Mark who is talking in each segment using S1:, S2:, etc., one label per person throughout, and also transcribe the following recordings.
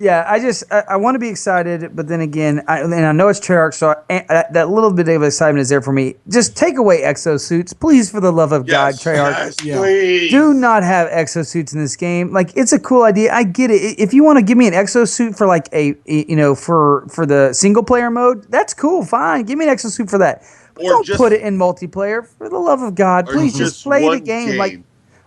S1: Yeah, I want to be excited, but then again, I know it's Treyarch, so that little bit of excitement is there for me. Just take away exosuits, please, for the love of God, Treyarch.
S2: Yes, please.
S1: Do not have exosuits in this game. Like, it's a cool idea. I get it. If you want to give me an exosuit for like for the single player mode, that's cool. Fine, give me an exosuit for that. But don't put it in multiplayer. For the love of God, please just play the game.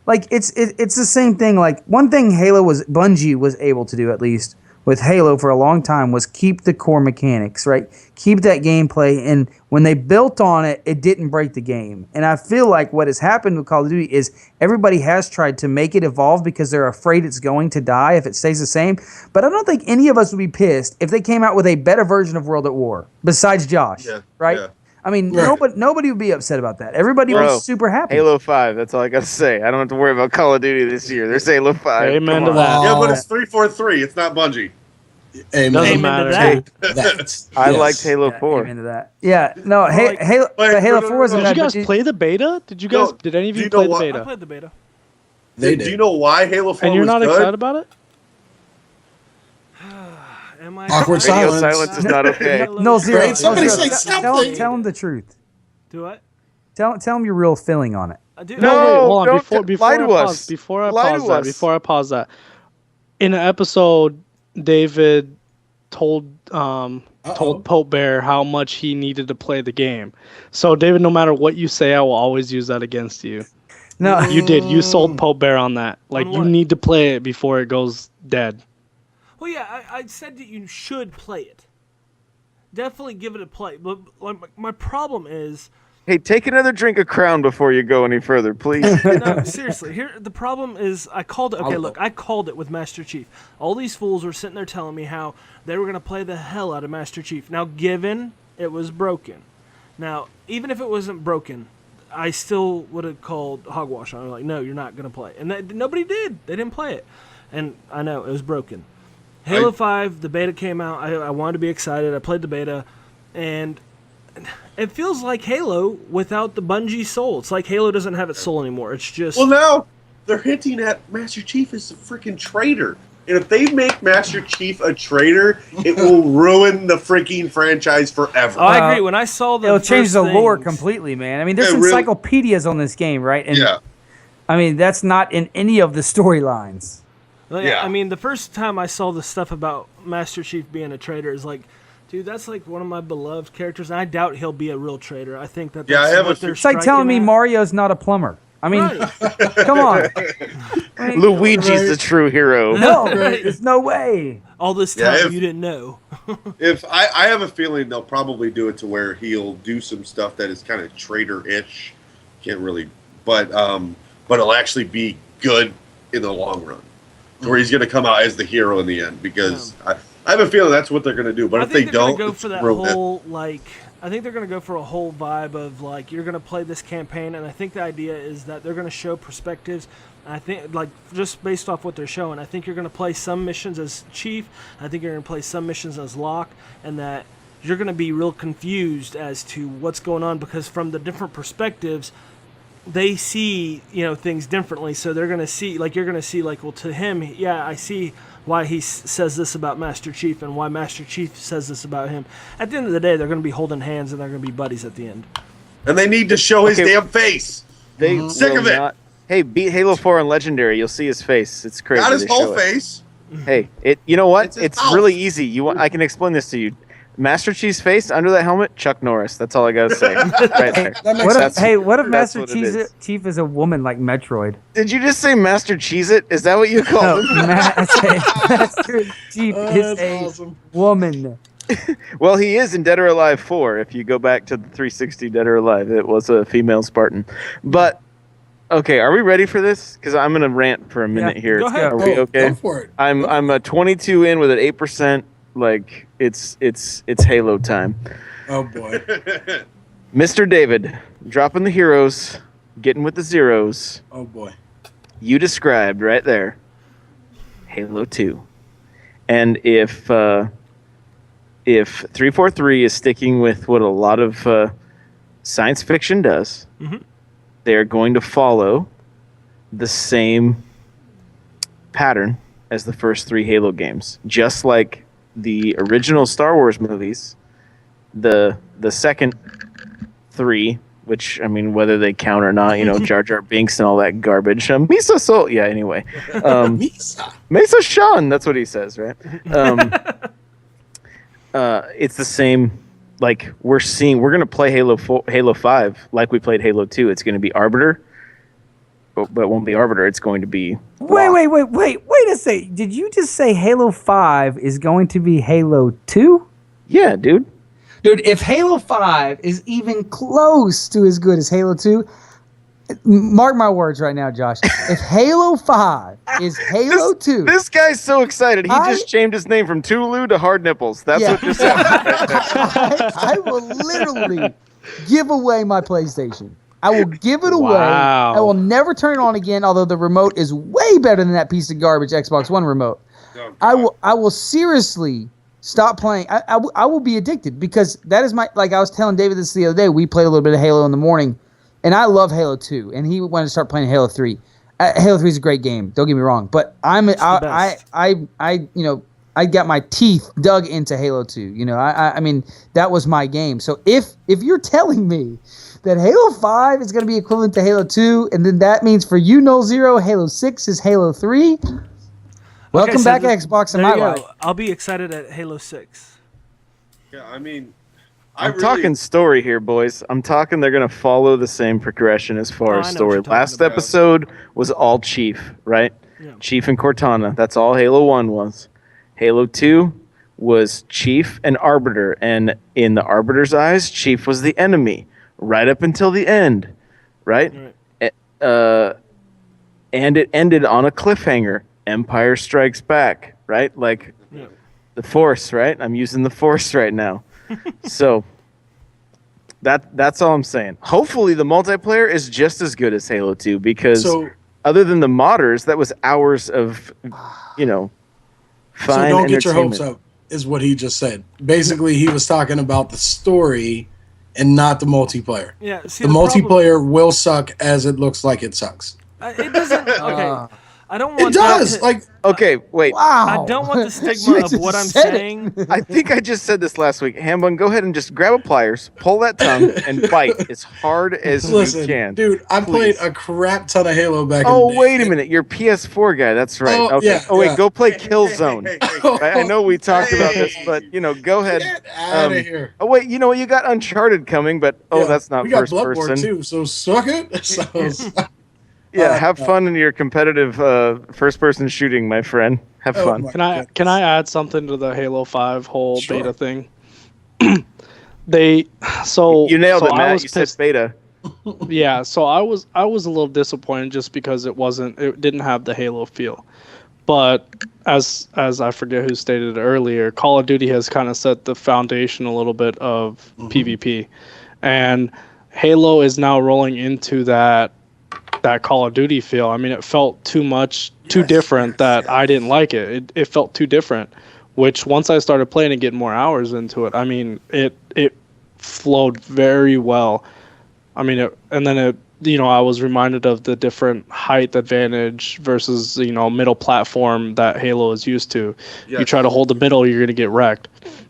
S1: Like it's the same thing. Like, one thing Bungie was able to do, at least with Halo for a long time, was keep the core mechanics, right? Keep that gameplay, and when they built on it, it didn't break the game. And I feel like what has happened with Call of Duty is everybody has tried to make it evolve because they're afraid it's going to die if it stays the same. But I don't think any of us would be pissed if they came out with a better version of World at War, besides Josh, right? Yeah. I mean, nobody would be upset about that. Everybody was super happy.
S3: Halo 5, that's all I got to say. I don't have to worry about Call of Duty this year. There's Halo 5.
S4: Amen to that.
S2: Yeah, but it's 343. It's not Bungie.
S4: Doesn't matter.
S3: I liked Halo 4.
S1: Amen to that. Yeah, no, Halo 4 is
S4: Did you guys play the beta? Did any of you play the beta?
S5: I played the beta.
S2: Do you know why Halo 4
S4: and you're
S2: was
S4: not
S2: good?
S4: excited about it?
S5: Am I
S6: Awkward
S3: Radio
S6: silence.
S3: silence is not okay.
S1: No, Zero.
S6: Somebody
S1: Zero.
S6: say something.
S1: Tell him the truth.
S5: Do what?
S1: Tell him your real feeling on it.
S5: I do.
S3: No,
S4: Wait, hold on.
S3: don't
S4: Before
S3: lie
S4: I
S3: to
S4: pause,
S3: us.
S4: before I
S3: Lie
S4: pause
S3: to
S4: that,
S3: us.
S4: before I pause that, in an episode, David told Pope Bear how much he needed to play the game. So, David, no matter what you say, I will always use that against you.
S1: No,
S4: You did. You sold Pope Bear on that. Like, you
S5: what?
S4: need to play it before it goes dead.
S5: Well, yeah, I said that you should play it. Definitely give it a play. But like, my problem is,
S3: Hey, take another drink of Crown before you go any further, please.
S5: no, seriously. Here, the problem is, I called it. Okay, look, I called it with Master Chief. All these fools were sitting there telling me how they were gonna play the hell out of Master Chief. Now, given it was broken, now even if it wasn't broken, I still would have called hogwash on it. Like, no, you're not gonna play. And nobody did. They didn't play it. And I know it was broken. Halo 5, the beta came out. I wanted to be excited. I played the beta, and it feels like Halo without the Bungie soul. It's like Halo doesn't have its soul anymore. It's just...
S2: Well, now they're hinting at Master Chief is a freaking traitor. And if they make Master Chief a traitor, it will ruin the freaking franchise forever.
S5: Oh, I agree. When I saw the
S1: it'll change the lore
S5: things-
S1: completely, man. I mean, there's
S2: Yeah, really.
S1: encyclopedias on this game, right? And
S2: Yeah.
S1: I mean, that's not in any of the storylines.
S5: Well,
S2: Yeah.
S5: I mean, the first time I saw the stuff about Master Chief being a traitor is like, dude, that's like one of my beloved characters. And I doubt he'll be a real traitor. I think that
S2: Yeah,
S5: that's
S2: I have
S5: what
S2: a-
S5: they're
S1: It's like telling me
S5: striking at.
S1: Mario's not a plumber. I mean,
S5: Right.
S1: come on. I mean,
S3: Luigi's the true hero.
S1: no, there's no way.
S5: All this
S2: Yeah,
S5: time
S2: if-
S5: you didn't know.
S2: If I have a feeling they'll probably do it to where he'll do some stuff that is kind of traitor-ish. Can't really, but it'll actually be good in the long run. Where he's going to come out as the hero in the end, because I have a feeling that's what they're going to do. But
S5: I
S2: if they
S5: think they're
S2: don't,
S5: gonna go
S2: it's
S5: for that
S2: ruined.
S5: whole I think they're gonna go for a whole vibe of like you're gonna play this campaign, and I think the idea is that they're gonna show perspectives. And I think like just based off what they're showing, I think you're gonna play some missions as Chief. I think you're gonna play some missions as Locke, and that you're gonna be real confused as to what's going on because from the different perspectives, they see things differently. So they're gonna see you're gonna see well to him, yeah, I see why he says this about Master Chief and why Master Chief says this about him. At the end of the day, they're going to be holding hands and they're going to be buddies at the end.
S2: And they need to show his
S3: Okay.
S2: damn face.
S3: They
S2: Sick
S3: will
S2: of it.
S3: not- Hey, beat Halo 4 on Legendary. You'll see his face. It's crazy.
S2: Not his
S3: They
S2: whole
S3: show it.
S2: face.
S3: Hey, you know what?
S2: It's his
S3: It's
S2: mouth.
S3: really easy. I can explain this to you. Master Chief's face under that helmet, Chuck Norris. That's all I gotta say. Right there.
S6: That makes
S1: What
S6: sense.
S1: if
S3: that's
S1: Master
S3: what it is.
S1: Chief is a woman like Metroid?
S3: Did you just say Master Cheez-It? Is that what you
S1: No,
S3: called him?
S1: Master Chief is
S6: That's
S1: a
S6: awesome.
S1: woman.
S3: Well, he is in Dead or Alive 4. If you go back to the 360 Dead or Alive, it was a female Spartan. But okay, are we ready for this? Because I'm gonna rant for a minute here.
S5: Go ahead.
S3: Are we okay?
S6: Go for it.
S3: I'm a 22 in with an 8%. Like it's Halo time.
S6: Oh boy.
S3: Mr. David, dropping the heroes, getting with the zeros.
S6: Oh boy.
S3: You described right there Halo 2. And if 343 is sticking with what a lot of science fiction does, they're going to follow the same pattern as the first 3 Halo games, just like the original Star Wars movies. The second 3, which, I mean, whether they count or not, Jar Jar Binks and all that garbage. Misa Soul, yeah. Anyway, Mesa Sean, that's what he says, right? It's the same. Like we're gonna play Halo 5 like we played Halo 2. It's gonna be Arbiter, but it won't be Arbiter. It's going to be.
S1: Wait a second. Did you just say Halo 5 is going to be Halo 2?
S3: Yeah, dude.
S1: Dude, if Halo 5 is even close to as good as Halo 2, mark my words right now, Josh. If Halo 5 is Halo 2...
S3: This guy's so excited. He just changed his name from Tulu to Hard Nipples. That's what just happened.
S1: I will literally give away my PlayStation. I will give it away.
S4: Wow.
S1: I will never turn it on again, although the remote is way better than that piece of garbage Xbox One remote.
S2: Oh,
S1: I will seriously... stop playing. I will be addicted because that is my, like I was telling David this the other day. We played a little bit of Halo in the morning, and I love Halo 2, and he wanted to start playing Halo 3. Halo 3 is a great game. Don't get me wrong, but I got my teeth dug into Halo 2. I mean that was my game. So if you're telling me that Halo 5 is going to be equivalent to Halo 2, and then that means for you, No Zero, Halo 6 is Halo 3. Welcome back to Xbox in my life.
S5: I'll be excited at Halo 6.
S2: Yeah, I mean,
S3: I'm talking story here, boys. I'm talking they're going to follow the same progression as far as story. Last episode was all Chief, right? Yeah. Chief and Cortana. That's all Halo 1 was. Halo 2 was Chief and Arbiter. And in the Arbiter's eyes, Chief was the enemy right up until the end, right? And it ended on a cliffhanger. Empire Strikes Back, right? Like the Force, right? I'm using the Force right now. So that's all I'm saying. Hopefully the multiplayer is just as good as Halo 2 because other than the modders, that was hours of, fine
S6: So don't get your hopes up, is what he just said. Basically, he was talking about the story and not the multiplayer.
S5: Yeah, see,
S6: the multiplayer will suck as it looks like it sucks.
S5: It doesn't. Okay. I don't want
S6: it does.
S3: Okay, wait.
S1: Wow.
S5: I don't want the stigma of what I'm saying.
S3: I think I just said this last week. Hambun, go ahead and just grab a pliers, pull that tongue, and bite as hard as you can.
S6: Dude, I played a crap ton of Halo back in the day.
S3: Oh, wait a minute. You're PS4 guy. That's right. Okay.
S6: Yeah,
S3: wait, go play Killzone. I know we talked about this, but, go ahead.
S6: Get out of here.
S3: Oh, wait, you got Uncharted coming, but, that's not first person.
S6: We got Bloodborne, too, so suck it.
S3: Yeah, have fun in your competitive first-person shooting, my friend. Have fun.
S4: Can I add something to the Halo 5 whole beta thing? You
S3: nailed it, Matt. You said beta.
S4: Yeah, so I was a little disappointed just because it didn't have the Halo feel. But as I forget who stated it earlier, Call of Duty has kind of set the foundation a little bit of PvP, and Halo is now rolling into that Call of Duty feel. I mean, it felt too different that I didn't like it. It felt too different, which once I started playing and getting more hours into it, I mean, it flowed very well. I mean, I was reminded of the different height advantage versus, middle platform that Halo is used to. Yes. You try to hold the middle, you're going to get wrecked.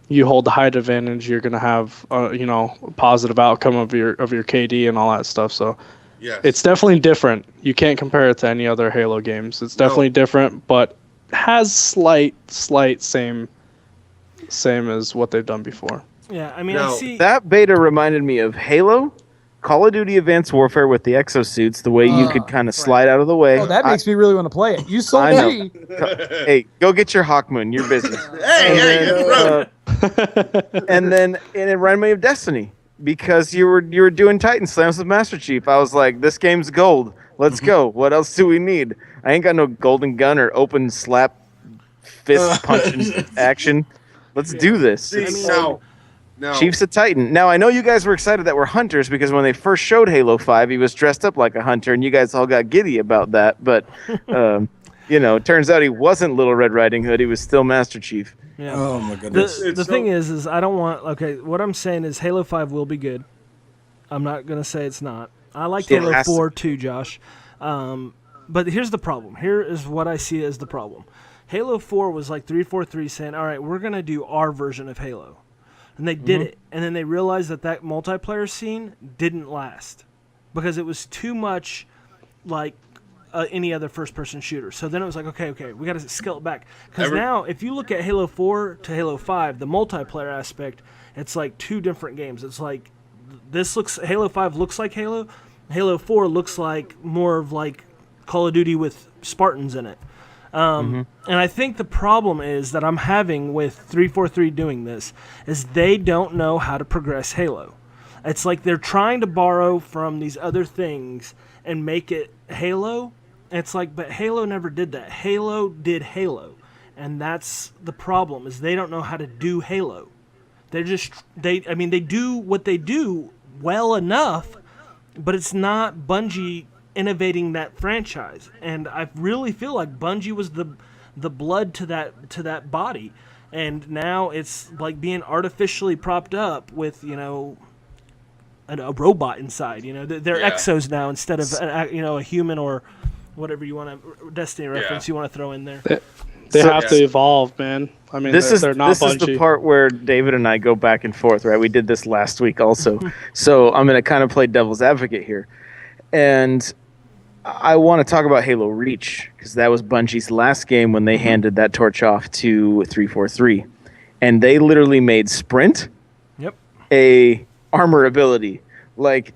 S4: You hold the height advantage, you're going to have, a positive outcome of your KD and all that stuff. So, yes. It's definitely different. You can't compare it to any other Halo games. It's definitely different, but has slight same as what they've done before.
S5: Yeah, I mean, I see
S3: that beta reminded me of Halo, Call of Duty Advanced Warfare with the exosuits, the way you could kind of slide out of the way.
S1: Oh, that makes me really want to play it. You sold me.
S3: Hey, go get your Hawkmoon. You're busy. And it reminded me of Destiny. Because you were doing Titan slams with Master Chief. I was like, this game's gold. Let's go. What else do we need? I ain't got no golden gun or open slap fist punching action. Let's do this.
S2: No.
S3: Chief's a Titan. Now, I know you guys were excited that we're hunters because when they first showed Halo 5, he was dressed up like a hunter, and you guys all got giddy about that. But, it turns out he wasn't Little Red Riding Hood. He was still Master Chief.
S5: Yeah.
S6: Oh my goodness.
S5: The thing is I don't want. Okay, what I'm saying is Halo 5 will be good. I'm not gonna say it's not. I like Halo 4 too, Josh. But here's the problem. Here is what I see as the problem. Halo 4 was like 343 saying, all right, we're going to do our version of Halo. And they did it. And then they realized that multiplayer scene didn't last because it was too much like any other first-person shooter. So then it was like, okay, we got to scale it back. Because now, if you look at Halo 4 to Halo 5, the multiplayer aspect, it's like two different games. It's like Halo 5 looks like Halo. Halo 4 looks like more of like Call of Duty with Spartans in it. And I think the problem is that I'm having with 343 doing this is they don't know how to progress Halo. It's like they're trying to borrow from these other things and make it Halo. It's like, but Halo never did that. Halo did Halo. And that's the problem is they don't know how to do Halo. They do what they do well enough, but it's not Bungie innovating that franchise, and I really feel like Bungie was the blood to that body, and now it's like being artificially propped up with a robot inside. They're exos now instead of a human or whatever you want to Destiny reference you want to throw in there.
S4: They have to evolve, man. I mean, they're not
S3: this
S4: Bungie.
S3: is the part where David and I go back and forth, right? We did this last week also, so I'm going to kind of play devil's advocate here, and I want to talk about Halo Reach because that was Bungie's last game when they handed that torch off to 343, and they literally made sprint a armor ability. Like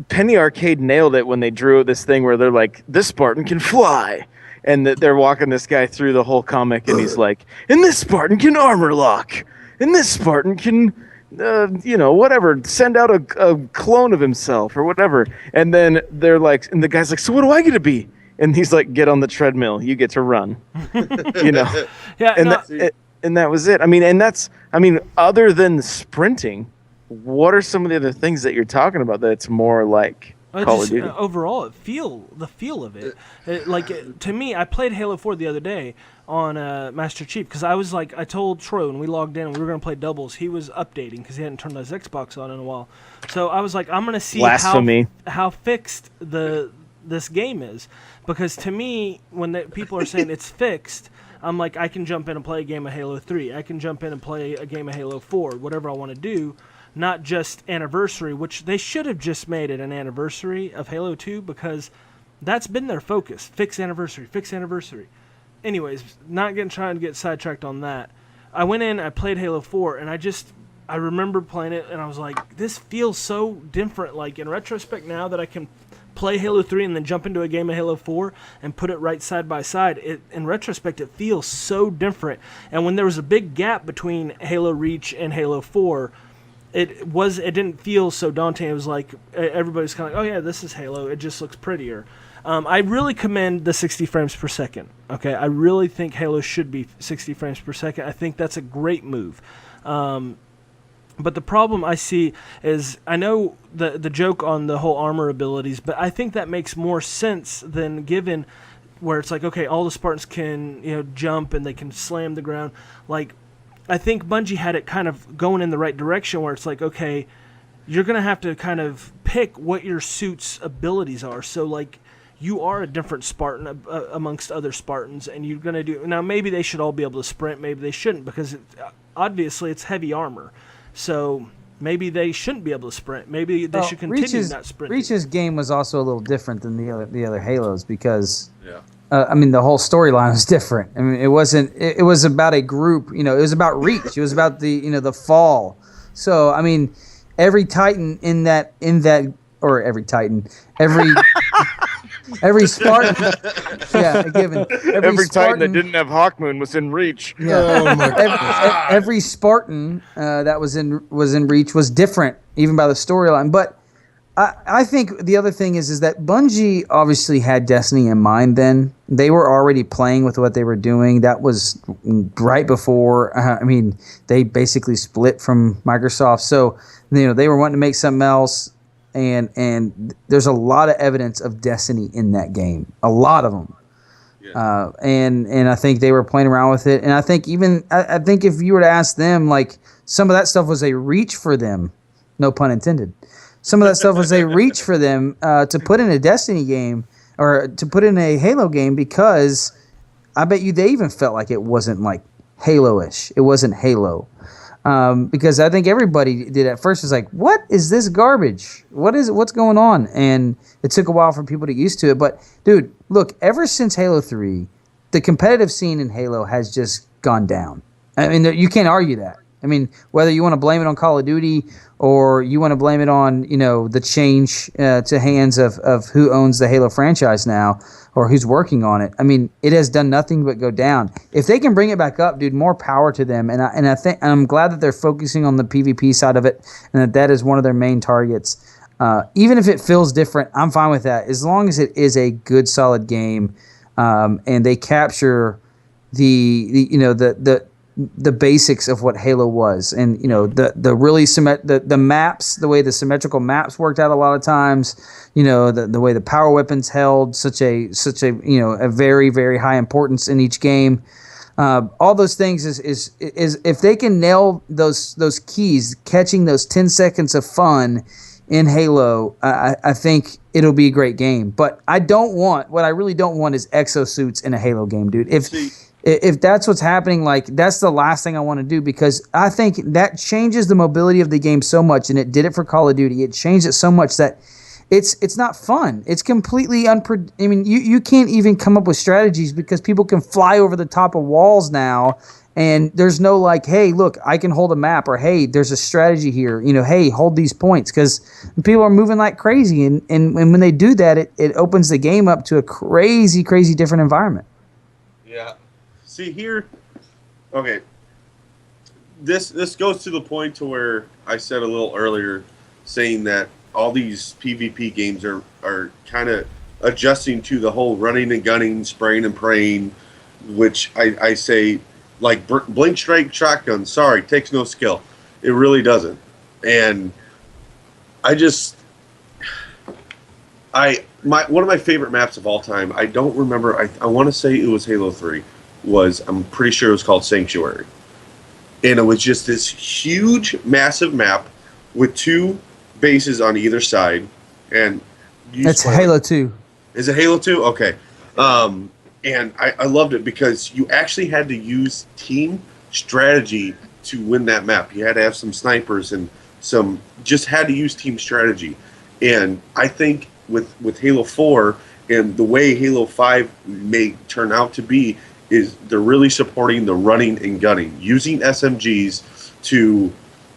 S3: Penny Arcade nailed it when they drew this thing where they're like, this Spartan can fly, and they're walking this guy through the whole comic, and he's like, and this Spartan can armor lock, and this Spartan can whatever, send out a clone of himself or whatever. And then they're like, and the guy's like, so what do I get to be? And he's like, get on the treadmill. You get to run.
S5: Yeah.
S3: And that was it. I mean, other than sprinting, what are some of the other things that you're talking about that's more like Call of Duty?
S5: Overall, the feel of it. To me, I played Halo 4 the other day on Master Chief because I was like, I told Troy when we logged in we were going to play doubles. He was updating because he hadn't turned his Xbox on in a while. So I was like, I'm going to see how fixed this game is, because to me, when people are saying it's fixed, I'm like, I can jump in and play a game of Halo 3. I can jump in and play a game of Halo 4, whatever I want to do. Not just Anniversary, which they should have just made it an Anniversary of Halo 2 because that's been their focus. Fix Anniversary. Anyways, trying to get sidetracked on that. I went in, I played Halo 4, and I remember playing it, and I was like, this feels so different. Like, in retrospect now that I can play Halo 3 and then jump into a game of Halo 4 and put it right side by side, in retrospect, it feels so different. And when there was a big gap between Halo Reach and Halo 4, it didn't feel so daunting. It was like everybody's kind of like, oh yeah, this is Halo. It just looks prettier. I really commend the 60 frames per second. Okay, I really think Halo should be 60 frames per second. I think that's a great move. But the problem I see is, I know the joke on the whole armor abilities, but I think that makes more sense than given where it's like, okay, all the Spartans can jump and they can slam the ground. Like, I think Bungie had it kind of going in the right direction where it's like, okay, you're going to have to kind of pick what your suit's abilities are. So, like, you are a different Spartan amongst other Spartans, and you're going to do... Now, maybe they should all be able to sprint. Maybe they shouldn't, because obviously it's heavy armor. So maybe they shouldn't be able to sprint. Maybe they should continue not sprinting.
S1: Reach's game was also a little different than the other Halos because... Yeah. The whole storyline was different. I mean, it wasn't. It was about a group. It was about Reach. It was about the fall. So I mean, every Titan in that, or every Titan, every Spartan. Yeah, given
S3: every Titan that didn't have Hawkmoon was in Reach.
S1: Yeah. Oh my God. Every Spartan that was in Reach was different, even by the storyline, but. I think the other thing is that Bungie obviously had Destiny in mind then. They were already playing with what they were doing. That was right before, they basically split from Microsoft. So, they were wanting to make something else. And there's a lot of evidence of Destiny in that game. A lot of them. Yeah. And I think they were playing around with it. And I think I think if you were to ask them, like, some of that stuff was a reach for them. No pun intended. Some of that stuff was a reach for them to put in a Destiny game or to put in a Halo game because I bet you they even felt like it wasn't like Halo-ish. It wasn't Halo. Because I think everybody did at first was like, what is this garbage? What's going on? And it took a while for people to get used to it. But dude, look, ever since Halo 3, the competitive scene in Halo has just gone down. I mean, you can't argue that. I mean, whether you want to blame it on Call of Duty or you want to blame it on, the change to hands of who owns the Halo franchise now or who's working on it. I mean, it has done nothing but go down. If they can bring it back up, dude, more power to them. And I think I'm glad that they're focusing on the PvP side of it and that is one of their main targets. Even if it feels different, I'm fine with that as long as it is a good, solid game and they capture the basics of what Halo was, and the really the maps, the way the symmetrical maps worked out a lot of times, the way the power weapons held such a a very, very high importance in each game. All those things is if they can nail those keys, catching those 10 seconds of fun in Halo, I think it'll be a great game. But what I really don't want is exosuits in a Halo game, dude. If that's what's happening, like that's the last thing I want to do, because I think that changes the mobility of the game so much, and it did it for Call of Duty. It changed it so much that it's not fun. It's completely I mean, you can't even come up with strategies because people can fly over the top of walls now, and there's no like, hey, look, I can hold a map, or hey, there's a strategy here. Hey, hold these points, because people are moving like crazy, and when they do that, it opens the game up to a crazy, crazy different environment.
S2: Yeah. See here, okay. This goes to the point to where I said a little earlier, saying that all these PvP games are kind of adjusting to the whole running and gunning, spraying and praying, which I say, like Blink Strike Shotgun, sorry, takes no skill. It really doesn't. And one of my favorite maps of all time, I don't remember, I want to say it was Halo 3. I'm pretty sure it was called Sanctuary. And it was just this huge, massive map with 2 bases on either side. And
S1: it's Halo 2.
S2: Is it Halo 2? Okay. And I loved it because you actually had to use team strategy to win that map. You had to have some snipers and just had to use team strategy. And I think with Halo 4 and the way Halo 5 may turn out to be, is they're really supporting the running and gunning, using SMGs to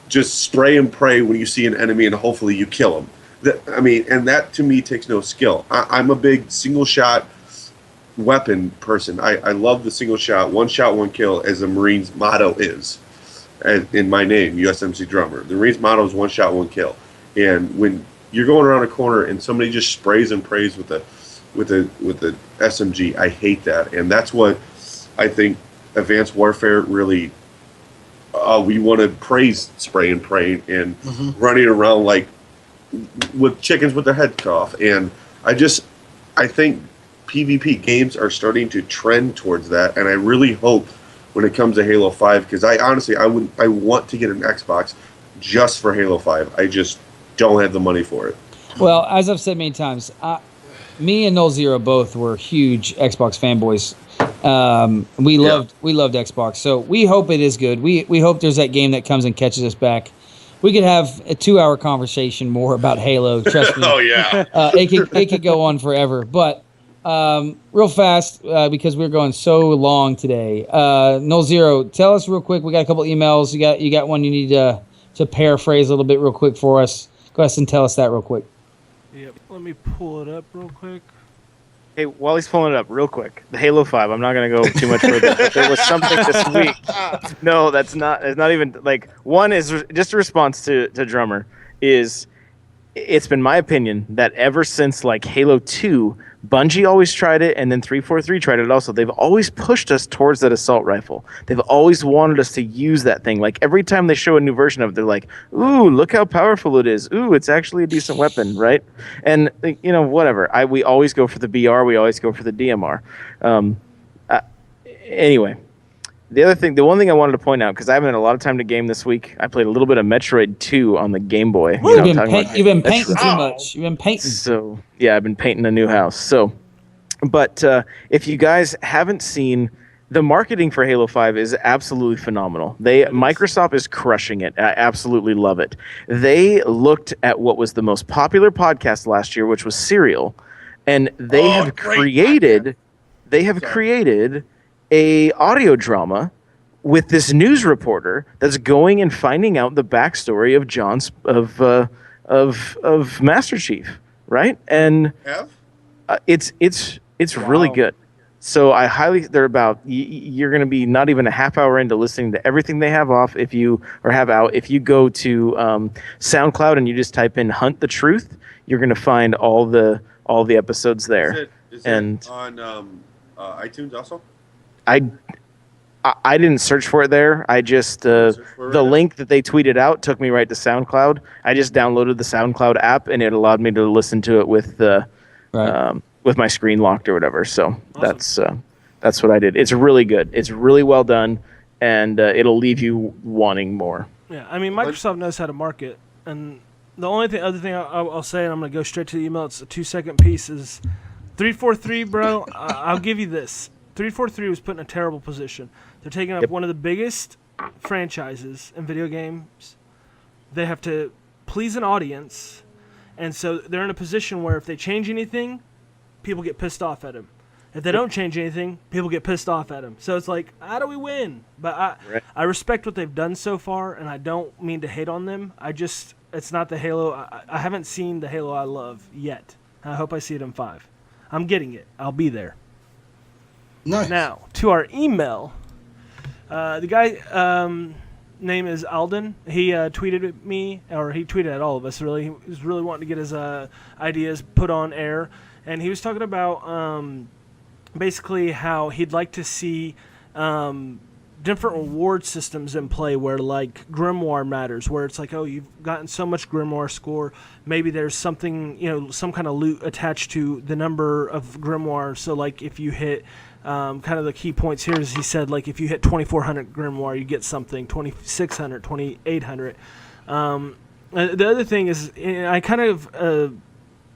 S2: just spray and pray when you see an enemy and hopefully you kill them. And that to me takes no skill. I'm a big single shot weapon person. I love the single shot, one kill, as the Marines' motto is. In my name, USMC Drummer. The Marines' motto is one shot, one kill. And when you're going around a corner and somebody just sprays and prays with the SMG, I hate that. And that's what I think Advanced Warfare really, we want to praise spray and pray and running around like with chickens with their head cut off. And I think PvP games are starting to trend towards that. And I really hope when it comes to Halo 5, because I want to get an Xbox just for Halo 5. I just don't have the money for it.
S1: Well, as I've said many times, me and Null Zero both were huge Xbox fanboys. We loved Xbox, so we hope it is good. We hope there's that game that comes and catches us back. We could have a 2-hour conversation more about Halo. Trust me.
S2: Oh yeah.
S1: It could go on forever. But real fast, because we're going so long today. Null Zero, tell us real quick. We got a couple emails. You got one you need to paraphrase a little bit real quick for us. Go ahead and tell us that real quick.
S5: Yep. Let me pull it up real quick.
S3: Hey, while he's pulling it up, real quick, the Halo 5, I'm not going to go too much further, but there was something this week. No, it's not even, like, one is just a response to Drummer, is it's been my opinion that ever since, like, Halo 2, Bungie always tried it, and then 343 tried it also. They've always pushed us towards that assault rifle. They've always wanted us to use that thing. Like, every time they show a new version of it, they're like, ooh, look how powerful it is. Ooh, it's actually a decent weapon, right? And, whatever. We always go for the BR. We always go for the DMR. Anyway, the one thing I wanted to point out, because I haven't had a lot of time to game this week, I played a little bit of Metroid 2 on the Game Boy.
S1: You've been painting too much. You've been painting.
S3: So, yeah, I've been painting a new house. So, But if you guys haven't seen, the marketing for Halo 5 is absolutely phenomenal. Microsoft is crushing it. I absolutely love it. They looked at what was the most popular podcast last year, which was Serial, and they have created a audio drama with this news reporter that's going and finding out the backstory of Master Chief, right? And it's really good. So you're going to be not even a half hour into listening to everything they have out. If you go to SoundCloud and you just type in "Hunt the Truth," you're going to find all the episodes there.
S2: Is it on iTunes also?
S3: I didn't search for it there. I just the link that they tweeted out took me right to SoundCloud. I just downloaded the SoundCloud app and it allowed me to listen to it with with my screen locked or whatever. So awesome. That's what I did. It's really good. It's really well done, and it'll leave you wanting more.
S5: Yeah, I mean, Microsoft knows how to market, and the other thing I'll say, and I'm going to go straight to the email, it's a 2-second piece, is 343, bro, I'll give you this. 343 was put in a terrible position. They're taking up one of the biggest franchises in video games. They have to please an audience, and so they're in a position where if they change anything, people get pissed off at them. If they don't change anything, people get pissed off at them. So it's like, how do we win? But I respect what they've done so far, and I don't mean to hate on them. It's not the Halo. I haven't seen the Halo I love yet. I hope I see it in 5. I'm getting it. I'll be there.
S6: Nice.
S5: Now, to our email. The guy, name is Alden. He tweeted at me, or he tweeted at all of us, really. He was really wanting to get his ideas put on air. And he was talking about basically how he'd like to see different reward systems in play where, like, Grimoire matters, where it's like, oh, you've gotten so much Grimoire score. Maybe there's something, some kind of loot attached to the number of Grimoire. So, like, if you hit, kind of the key points here is he said, like, if you hit 2,400 Grimoire, you get something, 2,600, 2,800. The other thing is, I kind of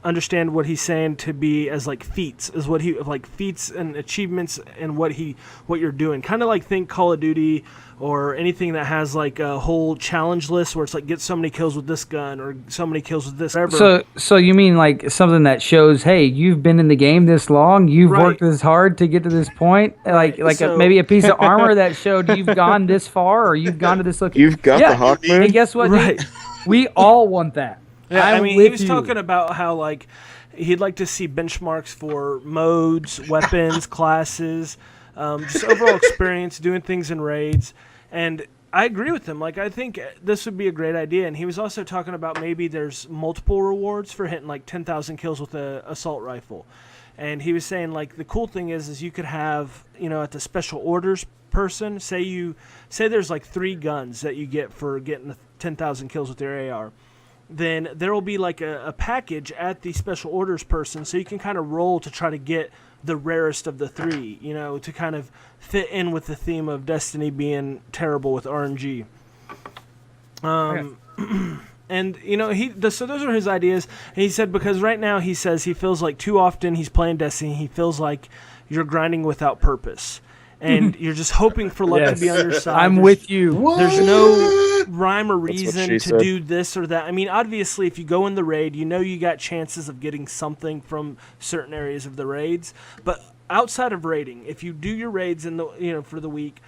S5: understand what he's saying to be as like feats, is what he like feats and achievements and what you're doing. Kind of like think Call of Duty or anything that has like a whole challenge list where it's like get so many kills with this gun or so many kills with this. Whatever.
S1: So you mean like something that shows, hey, you've been in the game this long, you've worked this hard to get to this point, like maybe a piece of armor that showed you've gone this far or you've gone to this location.
S3: You've got the Hawk Moon.
S1: And guess what?
S5: Right.
S1: We all want that.
S5: Yeah, I mean, he was talking about how, like, he'd like to see benchmarks for modes, weapons, classes, just overall experience, doing things in raids. And I agree with him. Like, I think this would be a great idea. And he was also talking about maybe there's multiple rewards for hitting, like, 10,000 kills with an assault rifle. And he was saying, like, the cool thing is you could have, at the special orders person, say there's, like, 3 guns that you get for getting 10,000 kills with your AR. Then there will be like a package at the special orders person, so you can kind of roll to try to get the rarest of the 3, to kind of fit in with the theme of Destiny being terrible with RNG. And, so those are his ideas. And he said because right now he says he feels like too often he's playing Destiny, he feels like you're grinding without purpose. And you're just hoping for luck to be on your side.
S1: I'm with you.
S5: There's no rhyme or reason to do this or that. I mean, obviously, if you go in the raid, you got chances of getting something from certain areas of the raids. But outside of raiding, if you do your raids in the for the week,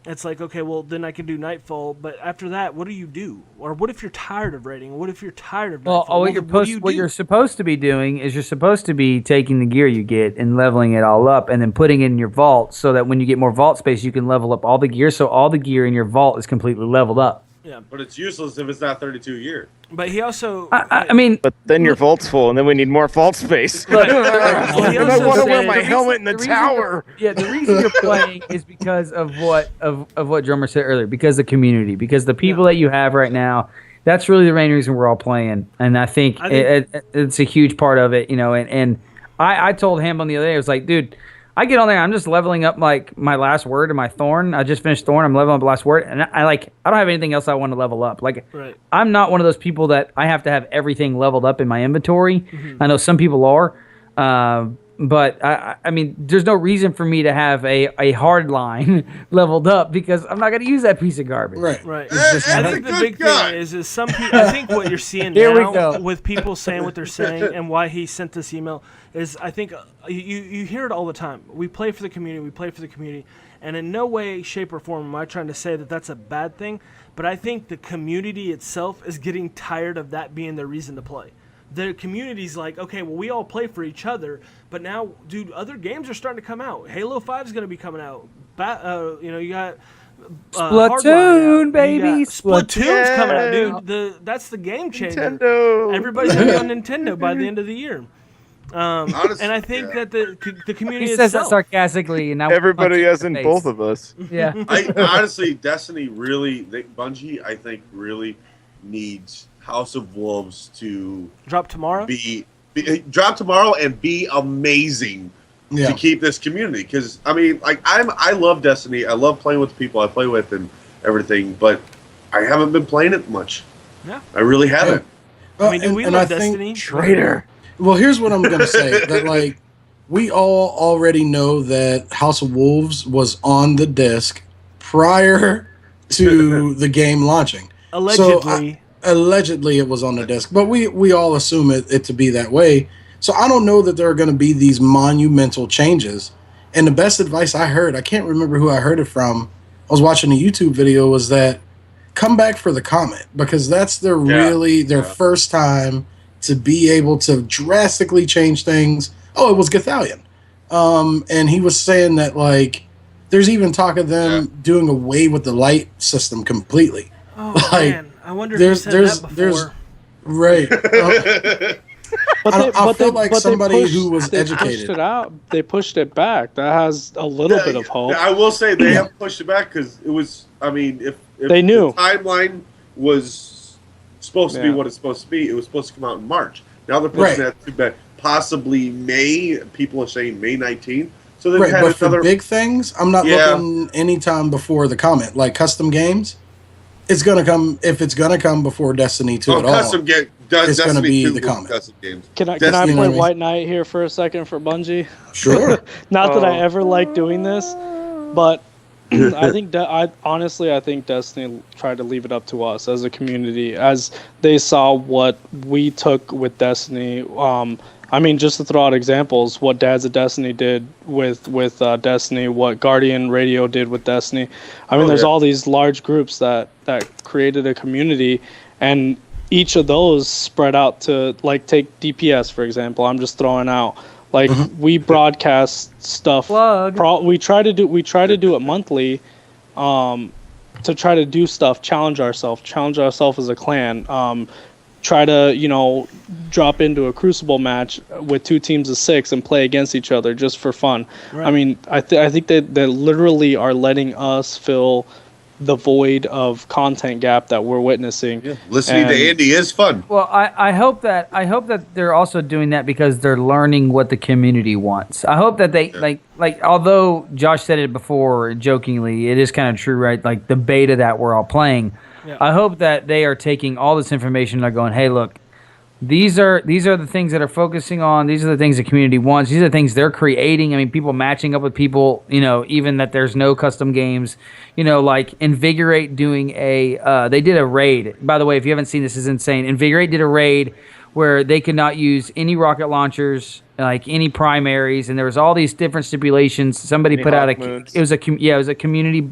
S5: it's like, okay, well, then I can do Nightfall. But after that, what do you do? Or what if you're tired of raiding? What if you're tired of Nightfall?
S1: What you're supposed to be doing is you're supposed to be taking the gear you get and leveling it all up and then putting it in your vault so that when you get more vault space, you can level up all the gear. So all the gear in your vault is completely leveled up.
S5: Yeah,
S2: but it's useless if it's not 32 gear.
S5: But he also,
S1: I mean,
S3: but then your vault's full, and then we need more vault space.
S5: Well,
S3: I want to wear my helmet in the tower.
S1: The reason you're playing is because of what Drummer said earlier. Because the community, because the people that you have right now. That's really the main reason we're all playing, and I think it's a huge part of it. And I told Hambone the other day, I was like, dude, I get on there, I'm just leveling up like my last word and my Thorn. I just finished Thorn, I'm leveling up the last word, and I don't have anything else I want to level up. Like, I'm not one of those people that I have to have everything leveled up in my inventory. Mm-hmm. I know some people are, But I mean, there's no reason for me to have a hard line leveled up because I'm not going to use that piece of garbage.
S5: Right. I think the big thing is some people. I think what you're seeing now with people saying what they're saying and why he sent this email is I think you hear it all the time. We play for the community. We play for the community. And in no way, shape, or form am I trying to say that that's a bad thing. But I think the community itself is getting tired of that being their reason to play. The community's like, okay, well, we all play for each other, but now, dude, other games are starting to come out. Halo 5 is going to be coming out. You got
S1: Splatoon, baby.
S5: Splatoon's coming out, dude. That's the game changer.
S3: Nintendo.
S5: Everybody's going to be on Nintendo by the end of the year. Honestly, and I think that the community
S1: he says that sarcastically, and
S3: everybody has in both of us.
S1: Yeah.
S2: Honestly, Destiny Bungie, I think, really needs House of Wolves to
S5: drop tomorrow.
S2: Drop tomorrow and be amazing to keep this community. Because I mean, like I love Destiny. I love playing with the people I play with and everything, but I haven't been playing it much.
S5: Yeah,
S2: I really haven't.
S5: I mean, we love Destiny.
S3: Traitor.
S6: Well, here's what I'm gonna say. That like we all already know that House of Wolves was on the disc prior to the game launching.
S5: Allegedly.
S6: Allegedly it was on the disc, but we all assume it to be that way. So I don't know that there are going to be these monumental changes. And the best advice I heard, I can't remember who I heard it from. I was watching a YouTube video, was that come back for the comment, because that's their first time to be able to drastically change things. Oh, it was Gothalion. And he was saying that like there's even talk of them doing away with the light system completely.
S5: Oh man. I wonder if you said that before.
S6: Right. I feel like somebody who was
S4: Pushed
S6: educated.
S4: it out. They pushed it back. That has a little bit of hope.
S2: I will say they have pushed it back because it was. I mean, if
S4: they knew
S2: the timeline was supposed to be what it's supposed to be, it was supposed to come out in March. Now they're pushing that to possibly May. People are saying May 19th. So they've had
S6: but for big things, I'm not looking any time before the comment. Like custom games. It's gonna come if it's gonna come before Destiny 2 at all. It's gonna be the comment.
S4: Can I play White Knight here for a second for Bungie?
S6: Sure.
S4: Not that I ever liked doing this, but I think I think Destiny tried to leave it up to us as a community, as they saw what we took with Destiny. I mean, just to throw out examples, what Dads of Destiny did with Destiny, what Guardian Radio did with Destiny. I mean, there's all these large groups that created a community, and each of those spread out to, like, take DPS, for example. I'm just throwing out. Like, we broadcast stuff. We try to do it monthly to try to do stuff, challenge ourselves as a clan. Try to, drop into a Crucible match with 2 teams of 6 and play against each other just for fun. Right. I mean, I think that they literally are letting us fill the void of content gap that we're witnessing.
S2: Yeah. Listening to Andy is fun.
S1: Well, I hope that they're also doing that because they're learning what the community wants. I hope that they like although Josh said it before jokingly, it is kind of true, right? Like the beta that we're all playing. Yeah. I hope that they are taking all this information and they're going, hey, look, these are the things that are focusing on. These are the things the community wants. These are the things they're creating. I mean, people matching up with people, even that there's no custom games, like Invigorate doing they did a raid. By the way, if you haven't seen this, is insane. Invigorate did a raid where they could not use any rocket launchers, like any primaries, and there was all these different stipulations. Somebody put out it was a community.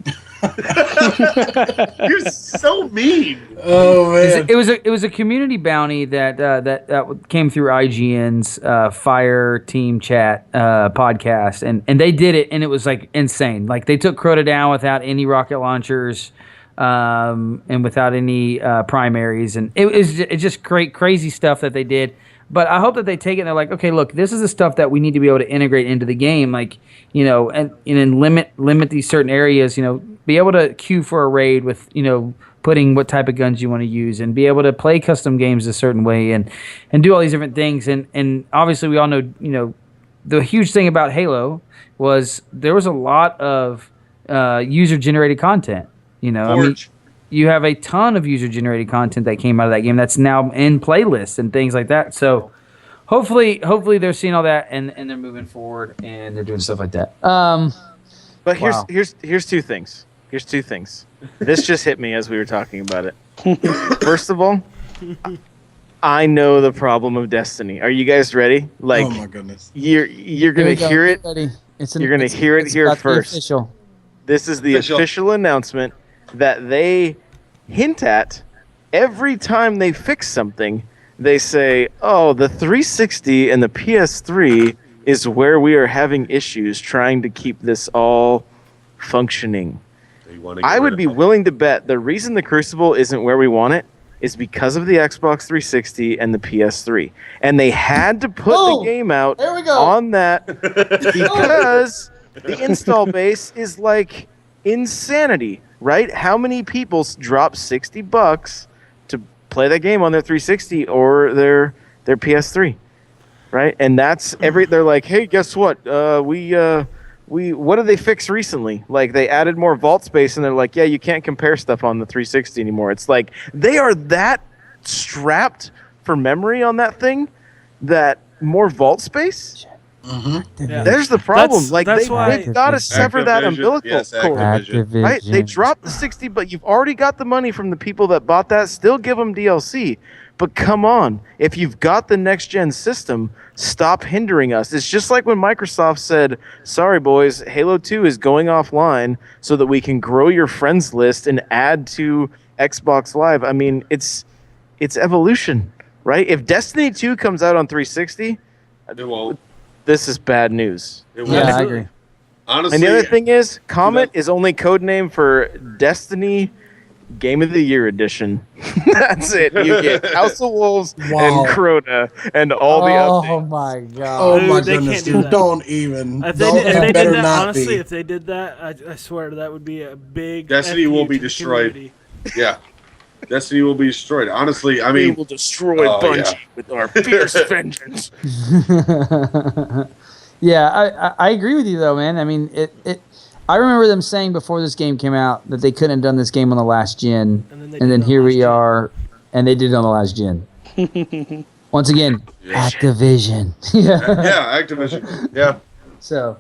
S2: You're so mean.
S6: Oh man!
S1: It was a community bounty that came through IGN's Fire Team Chat podcast, and they did it, and it was like insane. Like they took Crota down without any rocket launchers. And without any primaries, and it's just crazy stuff that they did. But I hope that they take it and they're like, okay, look, this is the stuff that we need to be able to integrate into the game, like and limit these certain areas. Be able to queue for a raid with putting what type of guns you want to use, and be able to play custom games a certain way, and do all these different things. And obviously we all know the huge thing about Halo was there was a lot of user generated content. I mean, you have a ton of user-generated content that came out of that game that's now in playlists and things like that. So hopefully they're seeing all that and they're moving forward and they're doing stuff like that.
S3: But here's two things. Here's two things. This just hit me as we were talking about it. First of all, I know the problem of Destiny. Are you guys ready? Like,
S6: oh my goodness,
S3: you're gonna hear it. You're gonna hear it here first. This is the official announcement that they hint at every time they fix something. They say, "Oh, the 360 and the PS3 is where we are having issues trying to keep this all functioning." I would be willing to bet the reason the Crucible isn't where we want it is because of the Xbox 360 and the PS3. And they had to put the game out on that because the install base is like insanity, right? How many people drop $60 to play that game on their 360 or their PS3, right? And that's they're like, "Hey, guess what? What did they fix recently? Like, they added more vault space, and they're like, yeah, you can't compare stuff on the 360 anymore." It's like they are that strapped for memory on that thing that more vault space.
S6: Mm-hmm.
S5: Yeah.
S3: There's the problem. They've got to sever that umbilical cord, right? They dropped the 60, but you've already got the money from the people that bought that. Still give them DLC. But come on, if you've got the next-gen system, stop hindering us. It's just like when Microsoft said, "Sorry, boys, Halo 2 is going offline so that we can grow your friends list and add to Xbox Live." I mean, it's evolution, right? If Destiny 2 comes out on 360,
S2: it won't.
S3: This is bad news.
S1: Yeah, I agree.
S2: Honestly,
S3: and the other thing is, Comet is only codename for Destiny Game of the Year edition. That's it. You get House of Wolves and Crota and all the updates.
S1: Oh my god.
S6: Oh my
S5: Dude,
S6: goodness,
S5: do
S6: dude!
S5: that.
S6: Don't even.
S5: If they did that, honestly,
S6: be.
S5: if they did that, I swear that would be a big.
S2: Destiny will be destroyed. Yeah, Destiny will be destroyed. Honestly, I mean,
S3: we will destroy Bungie with our fierce vengeance.
S1: Yeah, I agree with you though, man. I mean, I remember them saying before this game came out that they couldn't have done this game on the last gen, and then here we are, and they did it on the last gen. Once again, Activision.
S2: yeah, Activision. Yeah.
S1: So,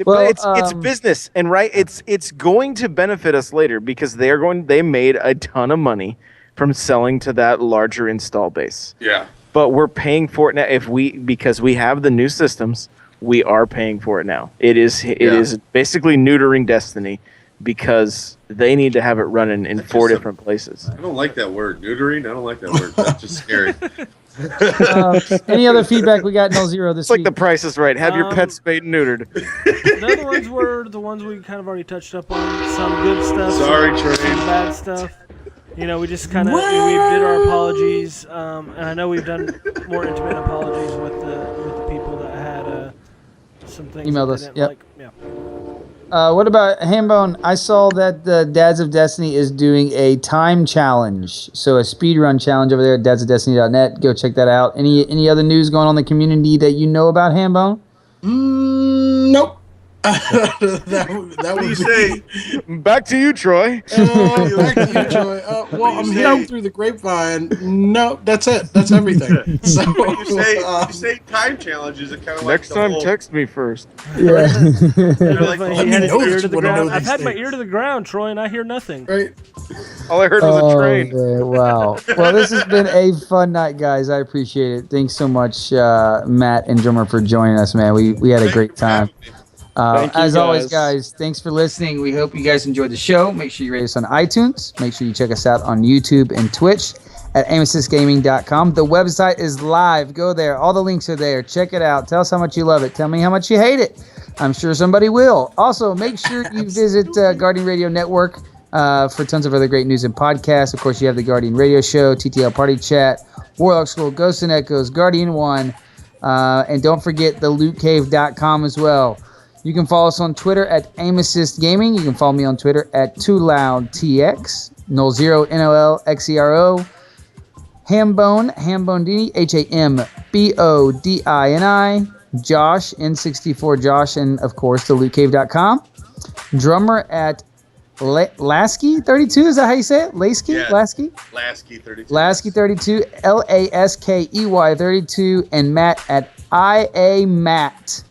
S3: well, it's business, and it's going to benefit us later because they made a ton of money from selling to that larger install base.
S2: Yeah.
S3: But we're paying for it now because we have the new systems. We are paying for it now. It is basically neutering Destiny because they need to have it running in 4 different places.
S2: I don't like that word, neutering. I don't like that word. That's just scary.
S1: Any other feedback we got? No zero this
S3: week. It's like
S1: The
S3: Price is Right. Have your pet spayed and neutered.
S5: The other ones were the ones we kind of already touched up on. Some good stuff.
S2: Sorry,
S5: some
S2: Trey.
S5: bad stuff. You know, we just kind of we did our apologies, and I know we've done more intimate apologies with the people that had some things
S1: emailed us. Yep.
S5: like. Yeah.
S1: What about Hambone? I saw that the Dads of Destiny is doing a time challenge, so a speedrun challenge over there at dadsofdestiny.net. Go check that out. Any other news going on in the community that you know about, Hambone?
S6: Nope. that would
S2: say?
S3: Back to you, Troy.
S6: Back to you, Troy. Well, I'm hearing through the grapevine. No, that's it. That's everything. So,
S2: you say time challenges. It kind of
S3: next time, text me first.
S1: Yeah.
S5: He had his ear to the ground. I've had my ear to the ground, Troy, and I hear nothing.
S6: Right.
S3: All I heard was a train.
S1: Okay, wow. Well, this has been a fun night, guys. I appreciate it. Thanks so much, Matt and Drummer, for joining us, man. We had a great time. As always, guys, thanks for listening. We hope you guys enjoyed the show. Make sure you rate us on iTunes. Make sure you check us out on YouTube and Twitch at AimAssistGaming.com. The website is live. Go there. All the links are there. Check it out. Tell us how much you love it. Tell me how much you hate it. I'm sure somebody will. Also, make sure you visit Guardian Radio Network for tons of other great news and podcasts. Of course, you have the Guardian Radio Show, TTL Party Chat, Warlock School, Ghosts and Echoes, Guardian 1, and don't forget the LootCave.com as well. You can follow us on Twitter at AimAssistGaming. You can follow me on Twitter at TooLoudTX, Null0, NOLXERO, Hambone, Hambondini, HAMBODINI, Josh, N64 Josh, and of course, the LootCave.com. Drummer at Lasky 32. Is that how you say it? Lasky?
S2: Yeah.
S1: Lasky?
S2: Lasky 32.
S1: Lasky 32. LASKEY 32. And Matt at IA Matt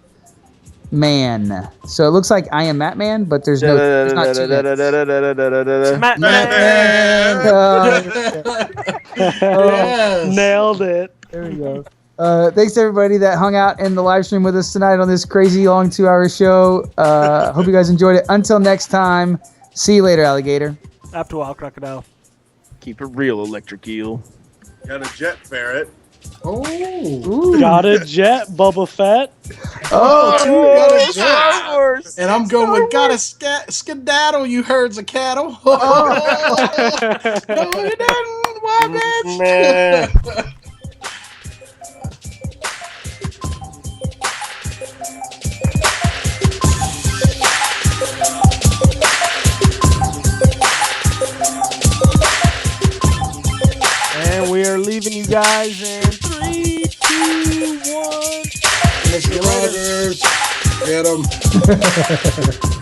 S1: Man. So it looks like I am Matt Man, but there's no. There's not two
S5: Matt
S6: Yes.
S5: Nailed it.
S1: There we go. Thanks to everybody that hung out in the live stream with us tonight on this crazy long 2-hour show. Hope you guys enjoyed it. Until next time, see you later, alligator.
S5: After a while, crocodile.
S3: Keep it real, electric eel.
S2: Got a jet ferret.
S6: Oh.
S1: Ooh.
S4: Got a jet, Boba Fett.
S1: Oh,
S6: Got a jet.
S3: Star Wars.
S6: And I'm going with got a skedaddle, you herds of cattle. No, you didn't. Why, bitch?
S5: And we are leaving you guys in 3, 2, 1.
S6: Mr. Rogers. Get him.